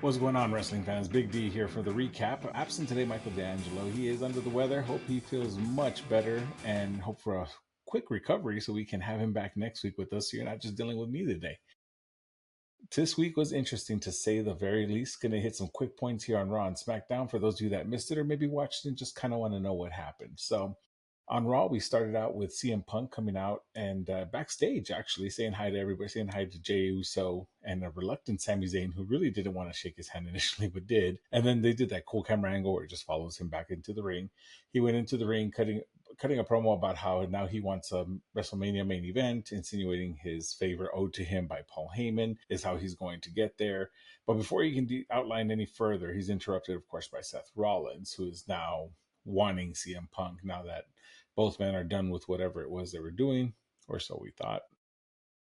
What's going on, wrestling fans? Big D here for the recap. Absent today, Michael D'Angelo. He is under the weather. Hope he feels much better and hope for a quick recovery so we can have him back next week with us so you're not just dealing with me today. This week was interesting to say the very least. Going to hit some quick points here on Raw and SmackDown for those of you that missed it or maybe watched it and just kind of want to know what happened. So, on Raw, we started out with CM Punk coming out and backstage actually saying hi to everybody, saying hi to Jey Uso and a reluctant Sami Zayn who really didn't want to shake his hand initially, but did. And then they did that cool camera angle where it just follows him back into the ring. He went into the ring cutting a promo about how now he wants a WrestleMania main event, insinuating his favor owed to him by Paul Heyman is how he's going to get there. But before he can outline any further, he's interrupted, of course, by Seth Rollins, who is now wanting CM Punk now that both men are done with whatever it was they were doing, or so we thought.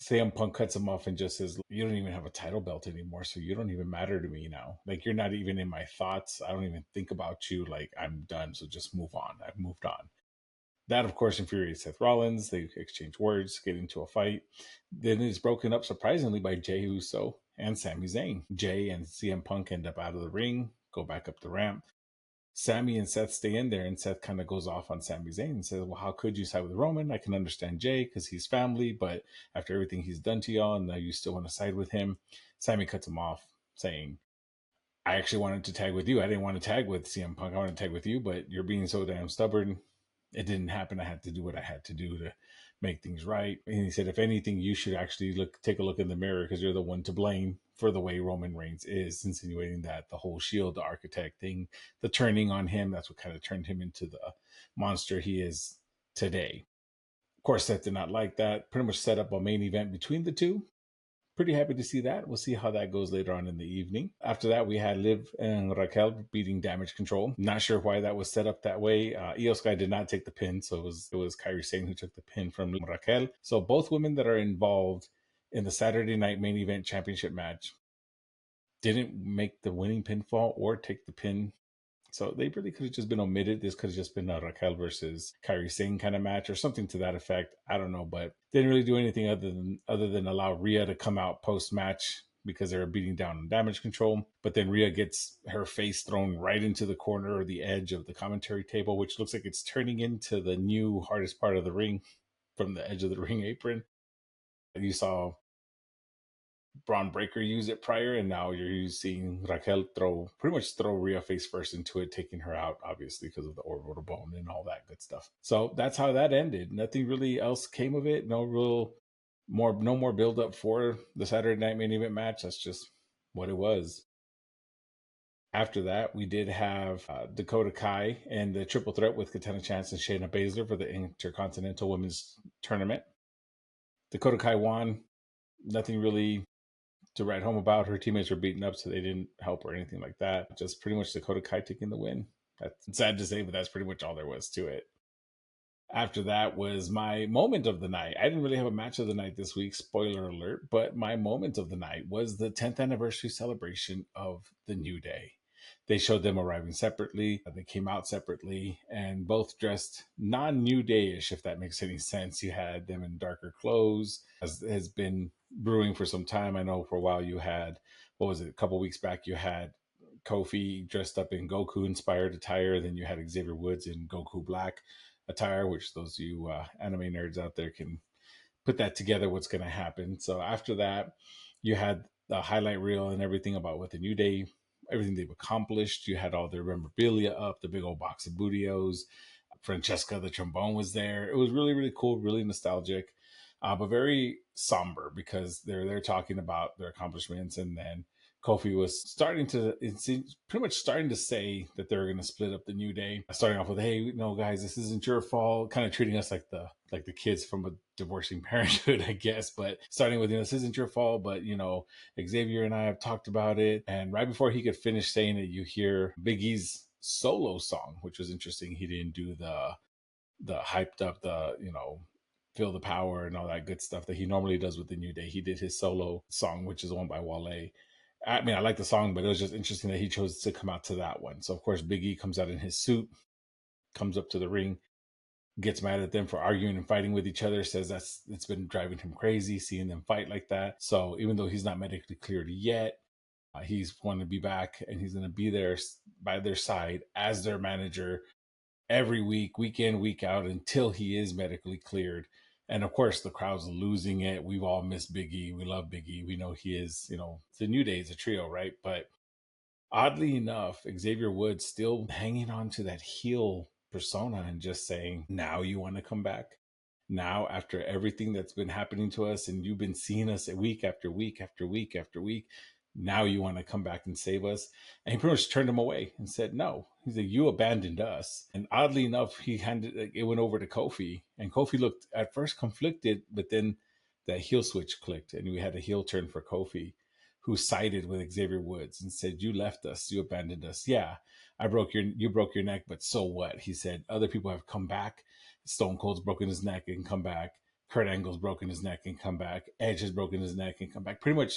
CM Punk cuts him off and just says, "You don't even have a title belt anymore, so you don't even matter to me now. Like, you're not even in my thoughts. I don't even think about you. Like, I'm done, so just move on. I've moved on." That, of course, infuriates Seth Rollins. They exchange words, get into a fight. Then it's broken up, surprisingly, by Jey Uso and Sami Zayn. Jey and CM Punk end up out of the ring, go back up the ramp. Sammy and Seth stay in there, and Seth kind of goes off on Sami Zayn and says, "Well, how could you side with Roman? I can understand Jey because he's family, but after everything he's done to y'all, and now you still want to side with him." Sammy cuts him off, saying, "I actually wanted to tag with you. I didn't want to tag with CM Punk. I wanted to tag with you, but you're being so damn stubborn. It didn't happen. I had to do what I had to do to make things right." And he said, "If anything, you should actually take a look in the mirror because you're the one to blame for the way Roman Reigns is," insinuating that the whole Shield, the architect thing, the turning on him, that's what kind of turned him into the monster he is today. Of course, Seth did not like that. Pretty much set up a main event between the two. Pretty happy to see that. We'll see how that goes later on in the evening. After that, we had Liv and Raquel beating Damage Control. Not sure why that was set up that way. Io Sky did not take the pin, so it was Kairi Sane who took the pin from Raquel. So both women that are involved in the Saturday Night Main Event Championship match didn't make the winning pinfall or take the pin. So they really could have just been omitted. This could have just been a Raquel versus Kairi Sane kind of match or something to that effect. I don't know, but didn't really do anything other than allow Rhea to come out post match because they were beating down on Damage Control. But then Rhea gets her face thrown right into the corner or the edge of the commentary table, which looks like it's turning into the new hardest part of the ring from the edge of the ring apron. You saw Braun Breaker use it prior, and now you're seeing Raquel pretty much throw Rhea face first into it, taking her out, obviously, because of the orbital bone and all that good stuff. So that's how that ended. Nothing really else came of it. No more build up for the Saturday Night Main Event match. That's just what it was. After that, we did have Dakota Kai and the triple threat with Katana Chance and Shayna Baszler for the Intercontinental Women's Tournament. Dakota Kai won. Nothing really to write home about. Her teammates were beaten up, so they didn't help or anything like that. Just pretty much Dakota Kai taking the win. That's sad to say, but that's pretty much all there was to it. After that was my moment of the night. I didn't really have a match of the night this week, spoiler alert, but my moment of the night was the 10th anniversary celebration of the New Day. They showed them arriving separately. They came out separately and both dressed non-New Day-ish, if that makes any sense. You had them in darker clothes, as has been brewing for some time. I know for a while you had, what was it, a couple weeks back, you had Kofi dressed up in Goku inspired attire. Then you had Xavier Woods in Goku Black attire, which those of you anime nerds out there can put that together what's going to happen. So after that, you had the highlight reel and everything about what the New Day, everything they've accomplished. You had all their memorabilia up, the big old box of Bootios. Francesca, the trombone, was there. It was really, really cool, really nostalgic, but very somber because they're talking about their accomplishments. And then Kofi was pretty much starting to say that they're going to split up the New Day, starting off with, "Hey, no, guys, this isn't your fault," kind of treating us like the kids from a divorcing parenthood, I guess. But starting with, "This isn't your fault, but Xavier and I have talked about it." And right before he could finish saying it, you hear Big E's solo song, which was interesting. He didn't do the hyped up, feel the power and all that good stuff that he normally does with the New Day. He did his solo song, which is one by Wale. I mean, I like the song, but it was just interesting that he chose to come out to that one. So, of course, Big E comes out in his suit, comes up to the ring, gets mad at them for arguing and fighting with each other, says it's been driving him crazy seeing them fight like that. So, even though he's not medically cleared yet, He's going to be back, and he's going to be there by their side as their manager every week, week in, week out, until he is medically cleared. And of course, the crowd's losing it. We've all missed Big E. We love Big E. We know he is, the New Day is a trio, right? But oddly enough, Xavier Woods still hanging on to that heel persona and just saying, now you want to come back? Now, after everything that's been happening to us, and you've been seeing us week after week after week after week, now you want to come back and save us? And he pretty much turned him away and said, no. He's like, you abandoned us. And oddly enough, he handed it went over to Kofi, and Kofi looked at first conflicted, but then that heel switch clicked, and we had a heel turn for Kofi, who sided with Xavier Woods and said, "You left us, you abandoned us. Yeah, you broke your neck, but so what?" He said, "Other people have come back. Stone Cold's broken his neck and come back. Kurt Angle's broken his neck and come back. Edge has broken his neck and come back." Pretty much.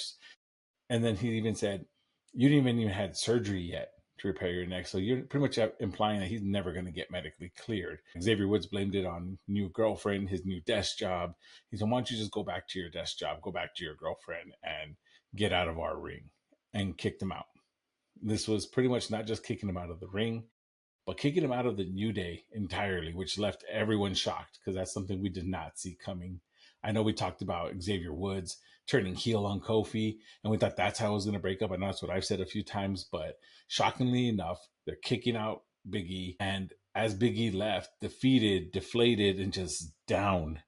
And then he even said, "You didn't even had surgery yet to repair your neck." So you're pretty much implying that he's never going to get medically cleared. Xavier Woods blamed it on new girlfriend, his new desk job. He said, "Why don't you just go back to your desk job, go back to your girlfriend, and get out of our ring," and kicked him out. This was pretty much not just kicking him out of the ring, but kicking him out of the New Day entirely, which left everyone shocked because that's something we did not see coming. I know we talked about Xavier Woods turning heel on Kofi, and we thought that's how it was going to break up. I know that's what I've said a few times, but shockingly enough, they're kicking out Big E. And as Big E left, defeated, deflated, and just down,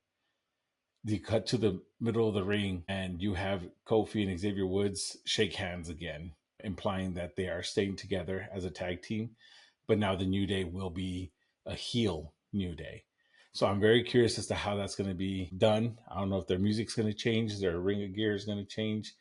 you cut to the middle of the ring, and you have Kofi and Xavier Woods shake hands again, implying that they are staying together as a tag team. But now the New Day will be a heel New Day. So I'm very curious as to how that's going to be done. I don't know if their music's going to change, their ring of gear is going to change.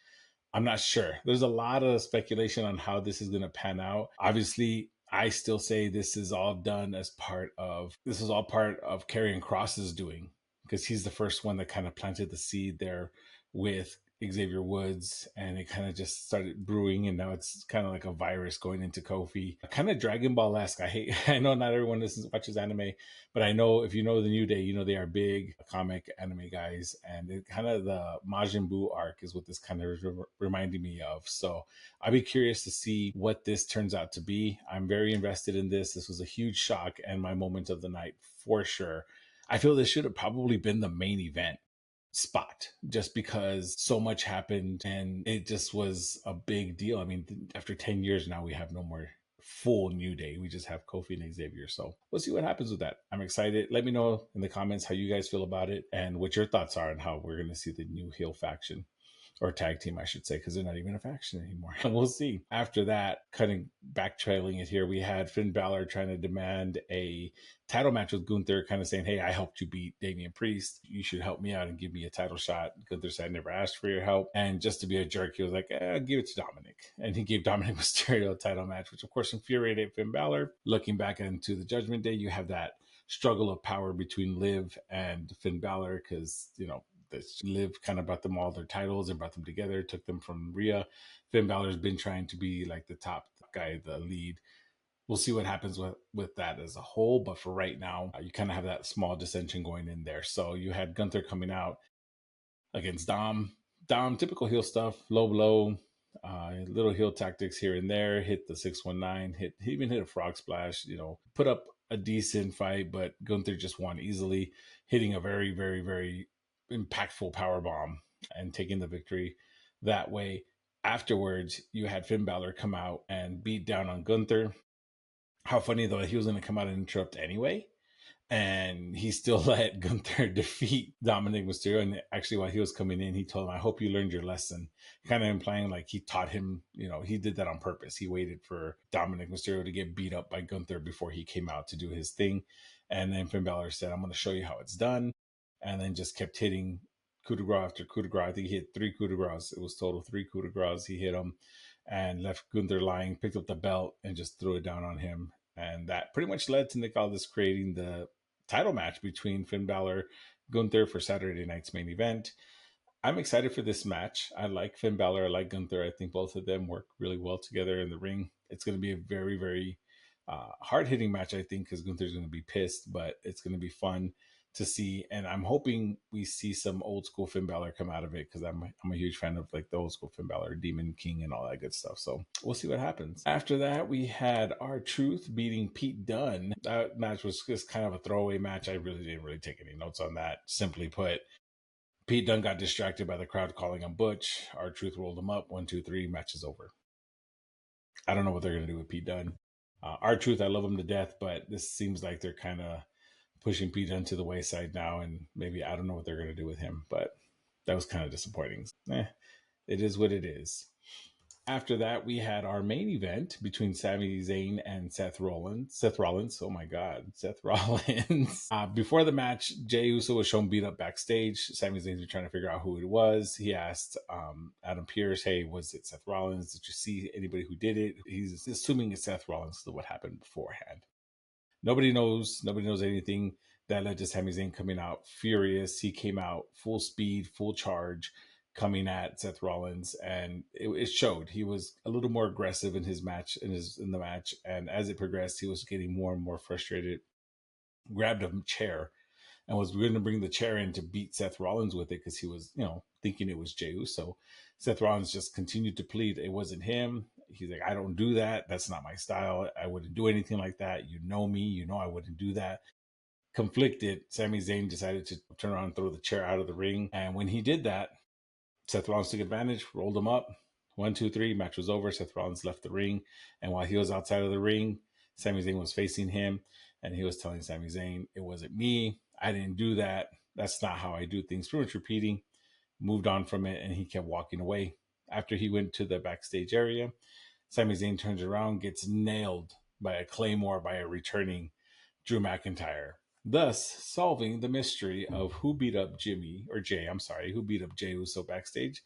I'm not sure. There's a lot of speculation on how this is going to pan out. Obviously, I still say this is all part of Karrion Kross's doing, because he's the first one that kind of planted the seed there with Xavier Woods, and it kind of just started brewing, and now it's kind of like a virus going into Kofi, kind of Dragon Ball esque. I know not everyone watches anime, but I know if you know the New Day, you know they are big comic anime guys, and it kind of the Majin Buu arc is what this kind of reminding me of. So I'd be curious to see what this turns out to be. I'm very invested in this. This was a huge shock and my moment of the night for sure. I feel this should have probably been the main event spot, just because so much happened and it just was a big deal. I mean, after 10 years now, we have no more full New Day. We just have Kofi and Xavier. So we'll see what happens with that. I'm excited. Let me know in the comments how you guys feel about it and what your thoughts are on how we're going to see the new heel faction, or tag team, I should say, because they're not even a faction anymore. We'll see. After that, backtrailing it here, we had Finn Balor trying to demand a title match with Gunther, kind of saying, "Hey, I helped you beat Damian Priest. You should help me out and give me a title shot." Gunther said, "I never asked for your help." And just to be a jerk, he was like, "Give it to Dominic." And he gave Dominic Mysterio a title match, which of course infuriated Finn Balor. Looking back into the Judgment Day, you have that struggle of power between Liv and Finn Balor, because, this Liv kind of brought them all their titles and brought them together, took them from Rhea. Finn Balor's been trying to be like the top guy, the lead. We'll see what happens with that as a whole. But for right now, you kind of have that small dissension going in there. So you had Gunther coming out against Dom. Dom, typical heel stuff, low blow, little heel tactics here and there, hit the 619, he even hit a frog splash, put up a decent fight, but Gunther just won easily, hitting a very, very, very impactful power bomb and taking the victory that way. Afterwards, you had Finn Balor come out and beat down on Gunther. How funny though, he was going to come out and interrupt anyway, and he still let Gunther defeat Dominic Mysterio. And actually, while he was coming in, he told him, "I hope you learned your lesson," kind of implying like he taught him, he did that on purpose. He waited for Dominic Mysterio to get beat up by Gunther before he came out to do his thing. And then Finn Balor said, "I'm going to show you how it's done," and then just kept hitting coup de grace after coup de grace. I think he hit 3 coup de grace. It was total 3 coup de grace. He hit him and left Gunther lying, picked up the belt and just threw it down on him. And that pretty much led to Nick Aldis creating the title match between Finn Balor, Gunther for Saturday night's main event. I'm excited for this match. I like Finn Balor. I like Gunther. I think both of them work really well together in the ring. It's going to be a very, very hard hitting match, I think, because Gunther's going to be pissed, but it's going to be fun. to see, and I'm hoping we see some old school Finn Balor come out of it, because I'm a huge fan of like the old school Finn Balor, Demon King, and all that good stuff. So we'll see what happens. After that, we had R-Truth beating Pete Dunne. That match was just kind of a throwaway match. I really didn't take any notes on that. Simply put, Pete Dunne got distracted by the crowd calling him Butch. R-Truth rolled him up. 1, 2, 3. Match is over. I don't know what they're gonna do with Pete Dunne. R-Truth, I love him to death, but this seems like they're kind of pushing Pete Dunne to the wayside now, and maybe I don't know what they're going to do with him, but that was kind of disappointing. It is what it is. After that, we had our main event between Sami Zayn and Seth Rollins. Oh my God, Seth Rollins. Before the match, Jey Uso was shown beat up backstage. Sami Zayn was trying to figure out who it was. He asked Adam Pearce, "Hey, was it Seth Rollins? Did you see anybody who did it?" He's assuming it's Seth Rollins to what happened beforehand. Nobody knows. Nobody knows anything. That led to Sami Zayn coming out furious. He came out full speed, full charge, coming at Seth Rollins, and it showed. He was a little more aggressive in his match, in the match, and as it progressed, he was getting more and more frustrated. Grabbed a chair and was going to bring the chair in to beat Seth Rollins with it, because he was, thinking it was Jey Uso. Seth Rollins just continued to plead it wasn't him. He's like, I don't do that. That's not my style. I wouldn't do anything like that. You know me. You know I wouldn't do that. Conflicted, Sami Zayn decided to turn around and throw the chair out of the ring. And when he did that, Seth Rollins took advantage, rolled him up. 1, 2, 3, match was over. Seth Rollins left the ring. And while he was outside of the ring, Sami Zayn was facing him. And he was telling Sami Zayn, it wasn't me. I didn't do that. That's not how I do things. Pretty much repeating. Moved on from it, and he kept walking away. After he went to the backstage area, Sami Zayn turns around, gets nailed by a Claymore by a returning Drew McIntyre, thus solving the mystery of who beat up who beat up Jey Uso backstage.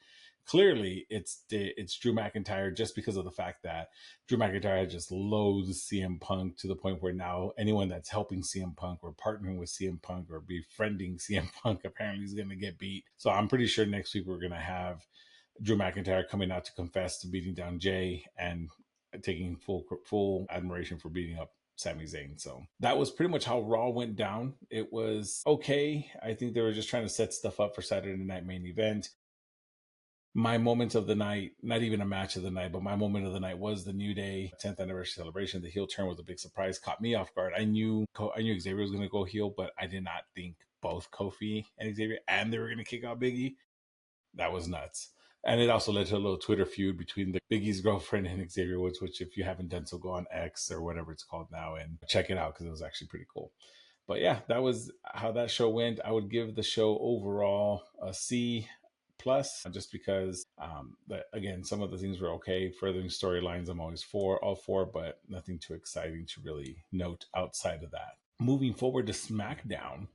Clearly, it's Drew McIntyre, just because of the fact that Drew McIntyre just loathes CM Punk to the point where now anyone that's helping CM Punk or partnering with CM Punk or befriending CM Punk apparently is going to get beat. So I'm pretty sure next week we're going to have Drew McIntyre coming out to confess to beating down Jey and taking full admiration for beating up Sami Zayn. So that was pretty much how Raw went down. It was okay. I think they were just trying to set stuff up for Saturday Night Main Event. My moment of the night, not even a match of the night, but my moment of the night was the New Day 10th anniversary celebration. The heel turn was a big surprise, caught me off guard. I knew Xavier was going to go heel, but I did not think both Kofi and Xavier and they were going to kick out Biggie. That was nuts. And it also led to a little Twitter feud between the Biggie's girlfriend and Xavier Woods, which if you haven't done so, go on X or whatever it's called now and check it out, because it was actually pretty cool. But yeah, that was how that show went. I would give the show overall a C+, just because, again, some of the things were okay. Furthering storylines, I'm always all for, but nothing too exciting to really note outside of that. Moving forward to SmackDown,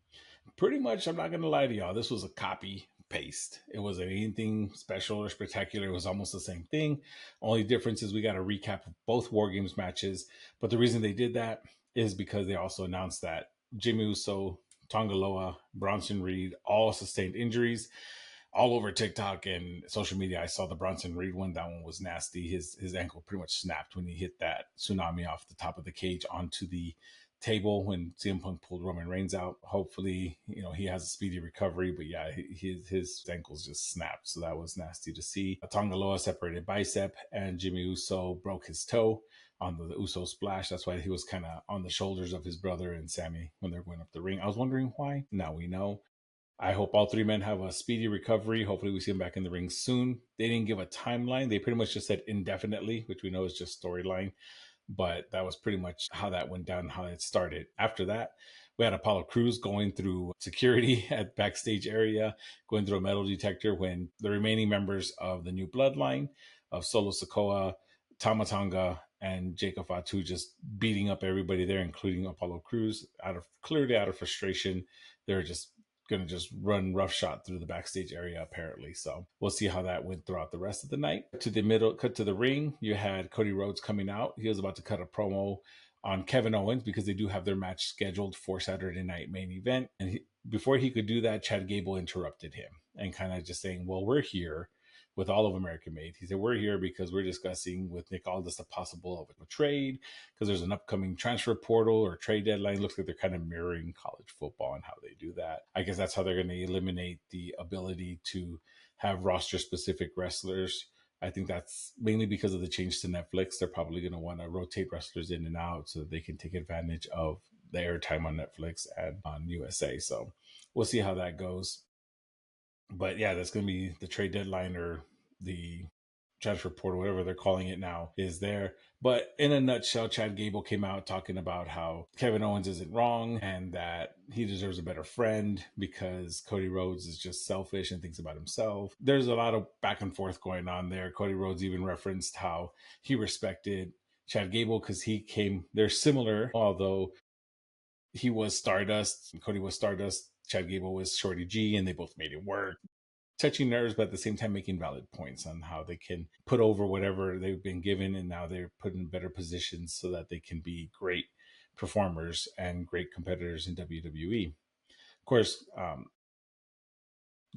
pretty much, I'm not going to lie to y'all, this was a copy paste. It wasn't anything special or spectacular. It was almost the same thing. Only difference is we got a recap of both War Games matches. But the reason they did that is because they also announced that Jimmy Uso, Tonga Loa, Bronson Reed all sustained injuries. All over TikTok and social media, I saw the Bronson Reed one. That one was nasty. His ankle pretty much snapped when he hit that tsunami off the top of the cage onto the table when CM Punk pulled Roman Reigns out. Hopefully, he has a speedy recovery. But yeah, his ankles just snapped, so that was nasty to see. Tonga Loa separated bicep, and Jimmy Uso broke his toe on the Uso splash. That's why he was kind of on the shoulders of his brother and Sammy when they're going up the ring. I was wondering why. Now we know. I hope all three men have a speedy recovery. Hopefully we see them back in the ring soon. They didn't give a timeline. They pretty much just said indefinitely, which we know is just storyline. But that was pretty much how that went down, how it started. After that, we had Apollo Crews going through security at backstage area, going through a metal detector when the remaining members of the New Bloodline of Solo Sikoa, Tama Tonga, and Jacob Fatu just beating up everybody there, including Apollo Crews, clearly out of frustration. They're just going to just run roughshod through the backstage area apparently. So we'll see how that went throughout the rest of the night. Cut to the ring, you had Cody Rhodes coming out. He was about to cut a promo on Kevin Owens because they do have their match scheduled for Saturday Night Main Event. And before he could do that, Chad Gable interrupted him and kind of just saying, well, we're here. with all of American Made. He said, we're here because we're discussing with Nick Aldis the possible of a trade because there's an upcoming transfer portal or trade deadline. Looks like they're kind of mirroring college football and how they do that. I guess that's how they're going to eliminate the ability to have roster specific wrestlers. I think that's mainly because of the change to Netflix. They're probably going to want to rotate wrestlers in and out so that they can take advantage of the airtime on Netflix and on USA. So we'll see how that goes. But yeah, that's going to be the trade deadline or the transfer portal, whatever they're calling it now, is there. But in a nutshell, Chad Gable came out talking about how Kevin Owens isn't wrong and that he deserves a better friend because Cody Rhodes is just selfish and thinks about himself. There's a lot of back and forth going on there. Cody Rhodes even referenced how he respected Chad Gable because they're similar, although he was Stardust, Cody was Stardust, Chad Gable was Shorty G, and they both made it work. Touching nerves, but at the same time making valid points on how they can put over whatever they've been given, and now they're put in better positions so that they can be great performers and great competitors in WWE. Of course,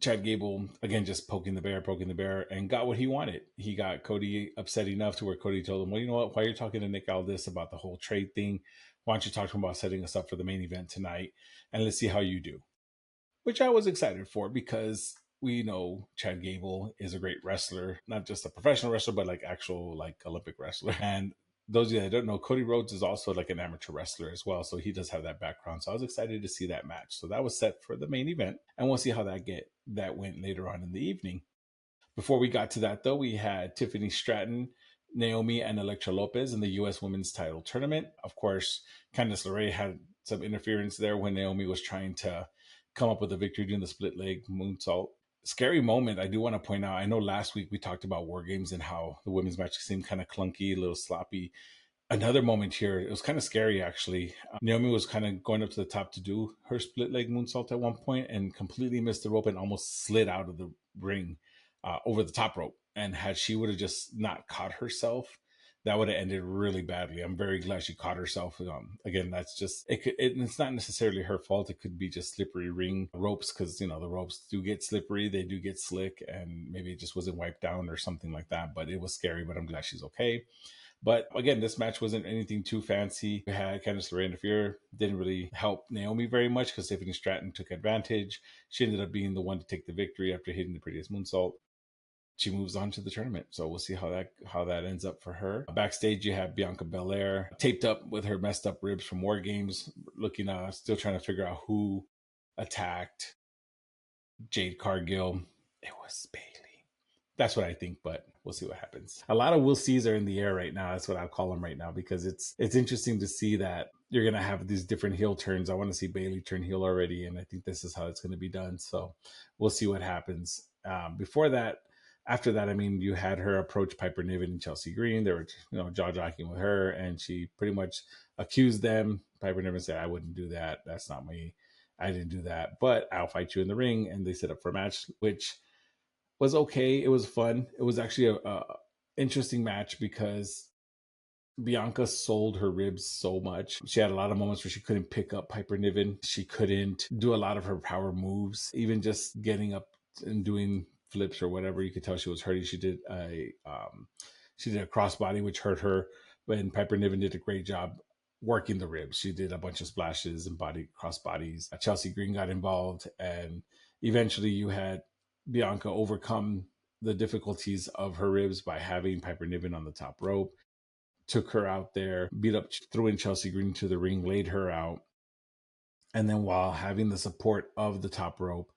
Chad Gable, again, just poking the bear, and got what he wanted. He got Cody upset enough to where Cody told him, well, you know what? While you're talking to Nick Aldis about the whole trade thing, why don't you talk to him about setting us up for the main event tonight? And let's see how you do. Which I was excited for because we know Chad Gable is a great wrestler, not just a professional wrestler, but like actual like Olympic wrestler. And those of you that don't know, Cody Rhodes is also like an amateur wrestler as well. So he does have that background. So I was excited to see that match. So that was set for the main event. And we'll see how that went later on in the evening. Before we got to that, though, we had Tiffany Stratton, Naomi, and Elektra Lopez in the U.S. Women's Title Tournament. Of course, Candice LeRae had some interference there when Naomi was trying to come up with a victory doing the split leg moonsault. Scary moment, I do want to point out. I know last week we talked about War Games and how the women's match seemed kind of clunky, a little sloppy. Another moment here, it was kind of scary actually. Naomi was kind of going up to the top to do her split leg moonsault at one point and completely missed the rope and almost slid out of the ring over the top rope. And had she would have just not caught herself, that would have ended really badly. I'm very glad she caught herself. Again, that's just it's not necessarily her fault. It could be just slippery ring ropes because the ropes do get slippery, they do get slick, and maybe it just wasn't wiped down or something like that. But it was scary. But I'm glad she's okay. But again, this match wasn't anything too fancy. We had Candice LeRae interfere. Didn't really help Naomi very much because Tiffany Stratton took advantage. She ended up being the one to take the victory after hitting the prettiest moonsault. She moves on to the tournament. So we'll see how that ends up for her. Backstage, you have Bianca Belair taped up with her messed up ribs from War Games, looking still trying to figure out who attacked Jade Cargill. It was Bayley. That's what I think, but we'll see what happens. A lot of we'll sees are in the air right now. That's what I call them right now because it's interesting to see that you're going to have these different heel turns. I want to see Bayley turn heel already, and I think this is how it's going to be done. So we'll see what happens. After that, I mean, you had her approach Piper Niven and Chelsea Green. They were, jaw-jacking with her, and she pretty much accused them. Piper Niven said, I wouldn't do that. That's not me. I didn't do that, but I'll fight you in the ring. And they set up for a match, which was okay. It was fun. It was actually a interesting match because Bianca sold her ribs so much. She had a lot of moments where she couldn't pick up Piper Niven. She couldn't do a lot of her power moves, even just getting up and doing flips or whatever. You could tell she was hurting. She did a crossbody, which hurt her. And Piper Niven did a great job working the ribs. She did a bunch of splashes and cross bodies. Chelsea Green got involved, and eventually you had Bianca overcome the difficulties of her ribs by having Piper Niven on the top rope. Took her out there, threw in Chelsea Green to the ring, laid her out. And then while having the support of the top rope,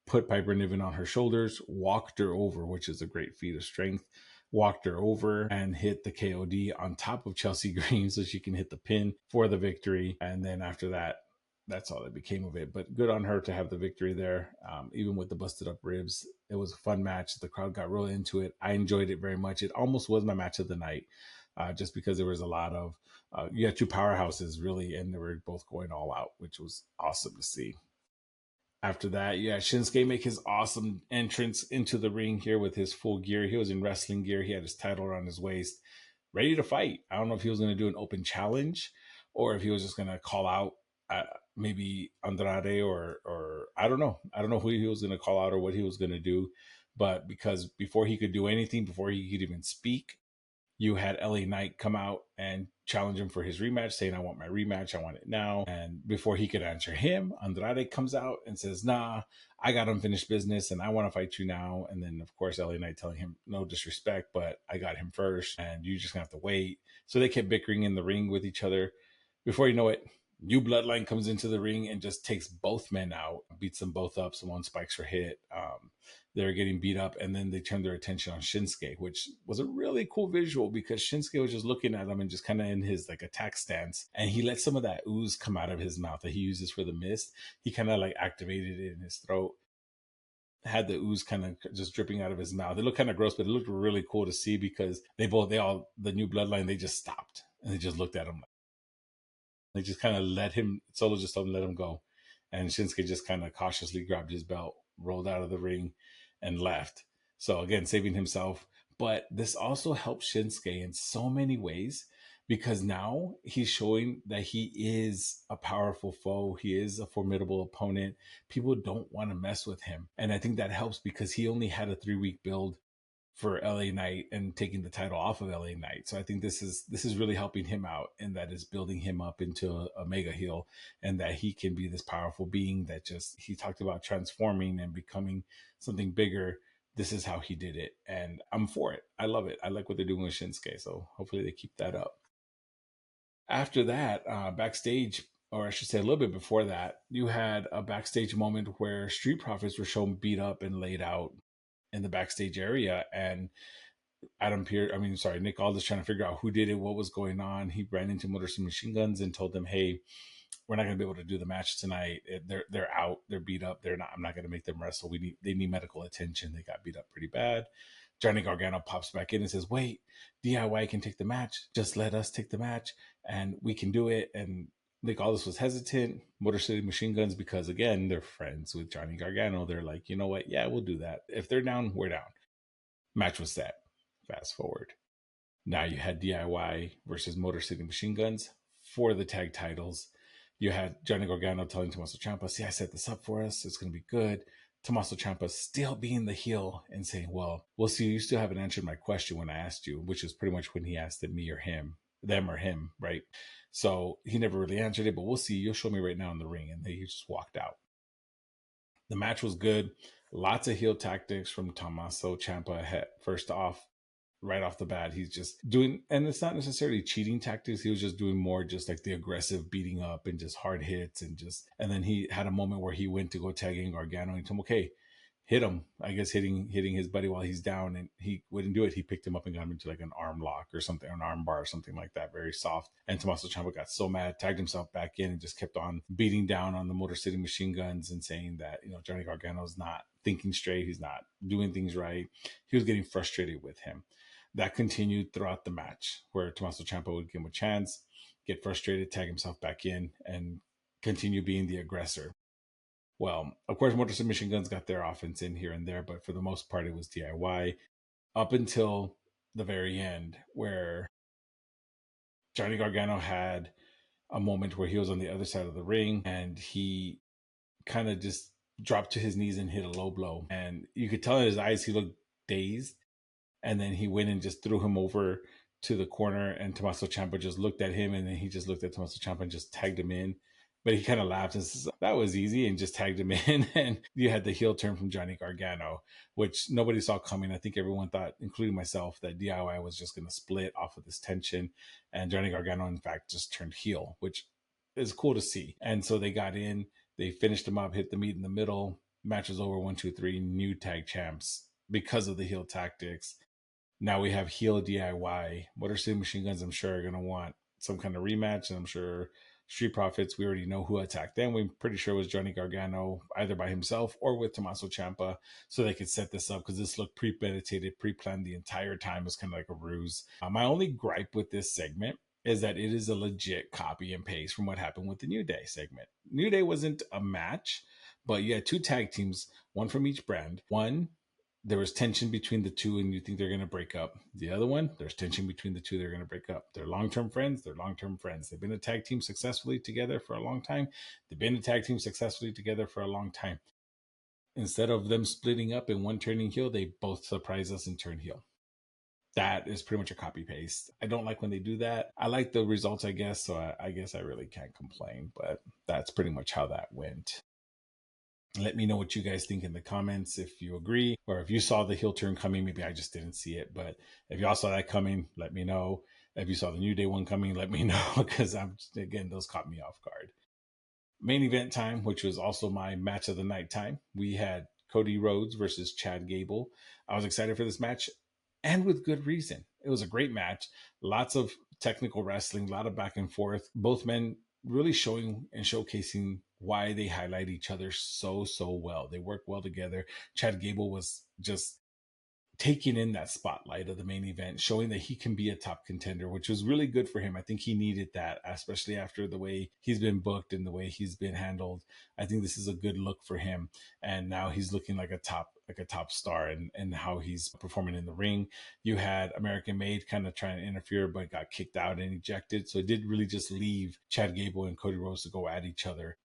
put Piper Niven on her shoulders, walked her over, which is a great feat of strength, walked her over and hit the KOD on top of Chelsea Green so she can hit the pin for the victory. And then after that, that's all that became of it. But good on her to have the victory there, even with the busted up ribs. It was a fun match. The crowd got really into it. I enjoyed it very much. It almost was my match of the night, just because there was a lot of, you had two powerhouses really, and they were both going all out, which was awesome to see. After that, yeah, Shinsuke make his awesome entrance into the ring here with his full gear. He was in wrestling gear. He had his title around his waist, ready to fight. I don't know if he was going to do an open challenge or if he was just going to call out maybe Andrade or I don't know. I don't know who he was going to call out or what he was going to do. But because before he could do anything, before he could even speak, you had LA Knight come out and challenge him for his rematch, saying, I want my rematch. I want it now. And before he could answer him, Andrade comes out and says, nah, I got unfinished business and I want to fight you now. And then, of course, LA Knight telling him, no disrespect, but I got him first and you just gonna have to wait. So they kept bickering in the ring with each other. Before you know it, New Bloodline comes into the ring and just takes both men out, beats them both up. Someone spikes her hit. They're getting beat up, and then they turn their attention on Shinsuke, which was a really cool visual because Shinsuke was just looking at them and just kind of in his like attack stance, and he let some of that ooze come out of his mouth that he uses for the mist. He kind of like activated it in his throat, had the ooze kind of just dripping out of his mouth. It looked kind of gross, but it looked really cool to see because the New Bloodline, they just stopped and they just looked at him. They just kind of let him, Solo just told him, let him go. And Shinsuke just kind of cautiously grabbed his belt, rolled out of the ring, and left. So again, saving himself. But this also helps Shinsuke in so many ways because now he's showing that he is a powerful foe. He is a formidable opponent. People don't want to mess with him. And I think that helps because he only had a 3-week build for LA Knight and taking the title off of LA Knight. So I think this is really helping him out, and that is building him up into a mega heel, and that he can be this powerful being that just, he talked about transforming and becoming something bigger. This is how he did it, and I'm for it. I love it. I like what they're doing with Shinsuke, so hopefully they keep that up. After that, backstage, or I should say a little bit before that, you had a backstage moment where Street Profits were shown beat up and laid out in the backstage area, and Nick Aldis trying to figure out who did it, what was going on. He ran into Motor City Machine Guns and told them, "Hey, we're not going to be able to do the match tonight. They're out. They're beat up. They're not. I'm not going to make them wrestle. They need medical attention. They got beat up pretty bad." Johnny Gargano pops back in and says, "Wait, DIY can take the match. Just let us take the match, and we can do it." And Nick Aldis was hesitant. Motor City Machine Guns, because again, they're friends with Johnny Gargano. They're like, you know what? Yeah, we'll do that. If they're down, we're down. Match was set. Fast forward. Now you had DIY versus Motor City Machine Guns for the tag titles. You had Johnny Gargano telling Tommaso Ciampa, "See, I set this up for us. It's going to be good." Tommaso Ciampa still being the heel and saying, "Well, we'll see. You still haven't answered my question when I asked you," which is pretty much when he asked it me or him, them or him, right? So he never really answered it, but we'll see. You'll show me right now in the ring. And he just walked out. The match was good. Lots of heel tactics from Tommaso Ciampa. First off, right off the bat, he's just doing, and it's not necessarily cheating tactics. He was just doing more just like the aggressive beating up and just hard hits and then he had a moment where he went to go tag in Gargano and told him, okay, hit him. I guess hitting his buddy while he's down, and he wouldn't do it. He picked him up and got him into like an arm lock or something, an arm bar or something like that, very soft. And Tommaso Ciampa got so mad, tagged himself back in, and just kept on beating down on the Motor City Machine Guns and saying that, Johnny Gargano's not thinking straight, he's not doing things right. He was getting frustrated with him. That continued throughout the match, where Tommaso Ciampa would give him a chance, get frustrated, tag himself back in, and continue being the aggressor. Well, of course, Motor City Machine Guns got their offense in here and there, but for the most part, it was DIY up until the very end, where Johnny Gargano had a moment where he was on the other side of the ring and he kind of just dropped to his knees and hit a low blow. And you could tell in his eyes he looked dazed. And then he went and just threw him over to the corner, and Tommaso Ciampa just looked at him, and then he just looked at Tommaso Ciampa and just tagged him in. But he kind of laughed and says, that was easy, and just tagged him in. And you had the heel turn from Johnny Gargano, which nobody saw coming. I think everyone thought, including myself, that DIY was just going to split off of this tension. And Johnny Gargano, in fact, just turned heel, which is cool to see. And so they got in, they finished him up, hit the meat in the middle. Match was over, 1, 2, 3, new tag champs because of the heel tactics. Now we have heel DIY. Motor City Machine Guns, I'm sure, are going to want some kind of rematch. And I'm sure Street Profits, we already know who attacked them. We're pretty sure it was Johnny Gargano, either by himself or with Tommaso Ciampa. So they could set this up because this looked premeditated, pre-planned the entire time. It was kind of like a ruse. My only gripe with this segment is that it is a legit copy and paste from what happened with the New Day segment. New Day wasn't a match, but you had two tag teams, one from each brand. One, there was tension between the two and you think they're going to break up. The other one, there's tension between the two, they're going to break up. They're long-term friends. They're long-term friends. They've been a tag team successfully together for a long time. They've been a tag team successfully together for a long time. Instead of them splitting up and one turning heel, they both surprise us and turn heel. That is pretty much a copy paste. I don't like when they do that. I like the results, I guess, so I guess I really can't complain, but that's pretty much how that went. Let me know what you guys think in the comments, if you agree, or if you saw the heel turn coming. Maybe I just didn't see it, but if y'all saw that coming, let me know. If you saw the New Day one coming, let me know, because again, those caught me off guard. Main event time, which was also my match of the night time, we had Cody Rhodes versus Chad Gable. I was excited for this match, and with good reason. It was a great match. Lots of technical wrestling, a lot of back and forth. Both men really showing and showcasing why they highlight each other so well. They work well together. Chad Gable was just taking in that spotlight of the main event, showing that he can be a top contender, which was really good for him. I think he needed that, especially after the way he's been booked and the way he's been handled. I think this is a good look for him. And now he's looking like a top star, and how he's performing in the ring. You had American Made kind of trying to interfere, but got kicked out and ejected. So it did really just leave Chad Gable and Cody Rhodes to go at each other.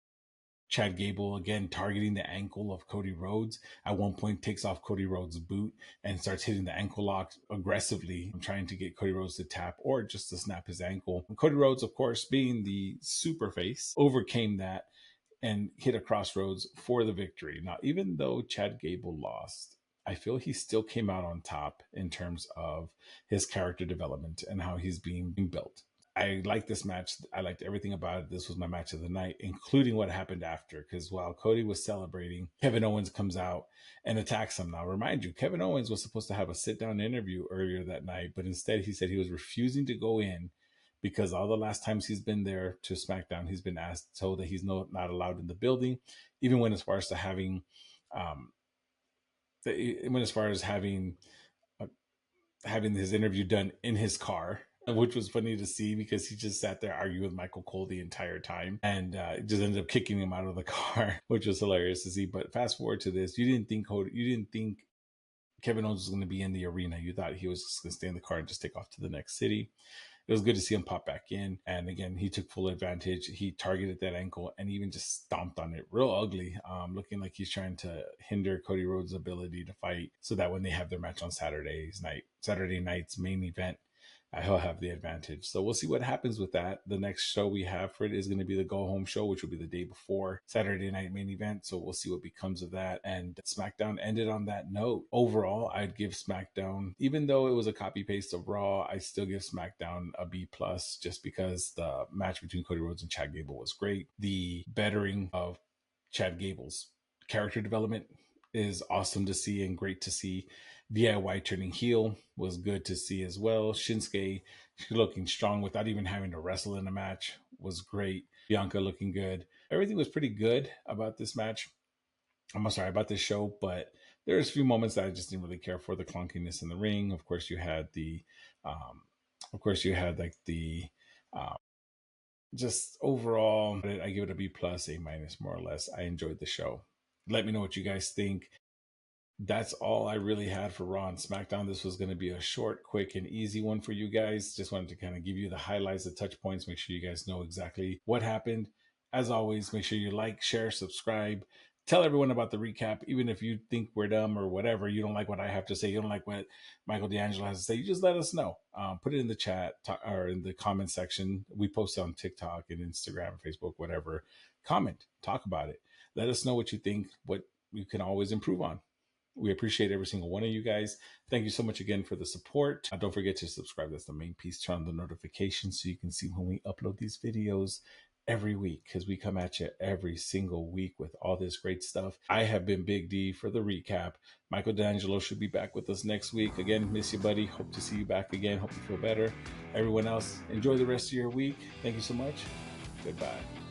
Chad Gable again targeting the ankle of Cody Rhodes. At one point, takes off Cody Rhodes' boot and starts hitting the ankle lock aggressively, trying to get Cody Rhodes to tap or just to snap his ankle. And Cody Rhodes, of course, being the super face, overcame that and hit a crossroads for the victory. Now, even though Chad Gable lost, I feel he still came out on top in terms of his character development and how he's being built. I liked this match. I liked everything about it. This was my match of the night, including what happened after. Because while Cody was celebrating, Kevin Owens comes out and attacks him. Now, remind you, Kevin Owens was supposed to have a sit-down interview earlier that night, but instead he said he was refusing to go in because all the last times he's been there to SmackDown, he's been told that he's not allowed in the building, even when as far as to having, when as far as having his interview done in his car, which was funny to see because he just sat there arguing with Michael Cole the entire time, and just ended up kicking him out of the car, which was hilarious to see. But fast forward to this, you didn't think Kevin Owens was going to be in the arena. You thought he was just going to stay in the car and just take off to the next city. It was good to see him pop back in. And again, he took full advantage. He targeted that ankle and even just stomped on it real ugly, looking like he's trying to hinder Cody Rhodes' ability to fight so that when they have their match on Saturday night's main event, he'll have the advantage. So we'll see what happens with that. The next show we have for it is going to be the Go Home show, which will be the day before Saturday night main event. So we'll see what becomes of that. And SmackDown ended on that note. Overall, I'd give SmackDown, even though it was a copy paste of Raw, I still give SmackDown a B plus, just because the match between Cody Rhodes and Chad Gable was great. The bettering of Chad Gable's character development is awesome to see and great to see. DIY turning heel was good to see as well. Shinsuke looking strong without even having to wrestle in a match was great. Bianca looking good. Everything was pretty good about this match. I'm sorry, about this show, but there's a few moments that I just didn't really care for. The clunkiness in the ring. Of course, you had like the, just overall, I give it a B plus, A minus, more or less. I enjoyed the show. Let me know what you guys think. That's all I really had for Raw and SmackDown. This was going to be a short, quick, and easy one for you guys. Just wanted to kind of give you the highlights, the touch points, make sure you guys know exactly what happened. As always, make sure you like, share, subscribe. Tell everyone about the recap, even if you think we're dumb or whatever. You don't like what I have to say. You don't like what Michael D'Angelo has to say. You just let us know. Put it in the chat or in the comment section. We post on TikTok and Instagram, Facebook, whatever. Comment, talk about it. Let us know what you think, what you can always improve on. We appreciate every single one of you guys. Thank you so much again for the support. Don't forget to subscribe. That's the main piece. Turn on the notifications so you can see when we upload these videos every week, because we come at you every single week with all this great stuff. I have been Big D for the recap. Michael D'Angelo should be back with us next week. Again, miss you, buddy. Hope to see you back again. Hope you feel better. Everyone else, enjoy the rest of your week. Thank you so much. Goodbye.